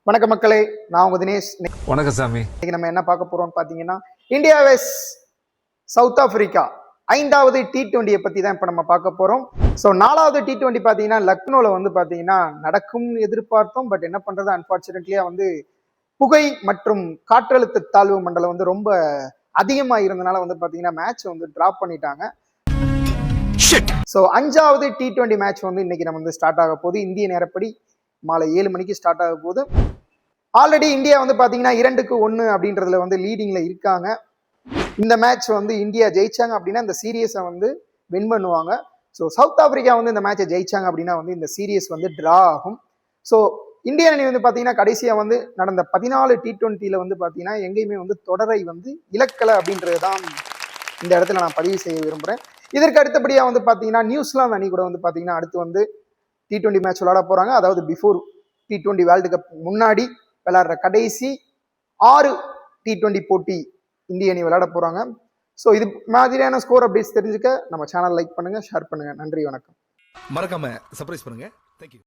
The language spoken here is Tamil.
வணக்க மக்களே, நான் உங்க தினேஷ். வணக்கம் சாமி. இன்னைக்கு நம்ம என்ன பார்க்க போறோம்னு பாத்தீங்கன்னா, இந்தியா வெஸ் சவுத் ஆப்பிரிக்கா 5வது T20 பத்தி தான் இப்ப நம்ம பார்க்க போறோம். ஸோ 4வது T20 பாத்தீங்கன்னா லக்னோல வந்து பாத்தீங்கன்னா நடக்கும்னு எதிர்பார்த்தோம். பட் என்ன பண்றது, அன்பார்ச்சுனேட்லியா வந்து புகை மற்றும் காற்றழுத்த தாழ்வு மண்டலம் வந்து ரொம்ப அதிகமா இருந்தனால வந்து பாத்தீங்கன்னா மேட்ச் வந்து டிராப் பண்ணிட்டாங்க. ஸோ 5வது T20 மேட்ச் வந்து இன்னைக்கு நம்ம வந்து ஸ்டார்ட் ஆக போகுது. இந்திய நேரப்படி மாலை 7 மணிக்கு ஸ்டார்ட் ஆக போகுது. ஆல்ரெடி இந்தியா வந்து பாத்தீங்கன்னா 2-1 அப்படின்றதுல வந்து லீடிங்ல இருக்காங்க. இந்த மேட்ச் வந்து இந்தியா ஜெயிச்சாங்க அப்படின்னா இந்த சீரியஸை வந்து வின் பண்ணுவாங்க. ஸோ சவுத் ஆப்பிரிக்கா வந்து இந்த மேட்சை ஜெயிச்சாங்க அப்படின்னா வந்து இந்த சீரியஸ் வந்து டிரா ஆகும். ஸோ இந்திய அணி வந்து பாத்தீங்கன்னா கடைசியா வந்து நடந்த 14 T20ல வந்து பாத்தீங்கன்னா எங்கேயுமே வந்து தொடரை வந்து இழக்கலை அப்படின்றது தான் இந்த இடத்துல நான் பதிவு செய்ய விரும்புறேன். இதற்கு அடுத்தபடியா வந்து பாத்தீங்கன்னா நியூசிலாந்து அணி கூட வந்து பாத்தீங்கன்னா அடுத்து வந்து T20 மேட்ச் விளையாட போறாங்க. அதாவது பிஃபோர் T20 வேர்ல்டு கப் முன்னாடி விளையாடுற கடைசி 6 T20 போட்டி இந்திய அணி விளையாட போறாங்க. ஸோ இது மாதிரியான ஸ்கோர் அப்டேட்ஸ் தெரிஞ்சுக்க நம்ம சேனல் லைக் பண்ணுங்க, ஷேர் பண்ணுங்க. நன்றி, வணக்கம். மறக்காம சர்ப்ரைஸ் பண்ணுங்க. தேங்க்யூ.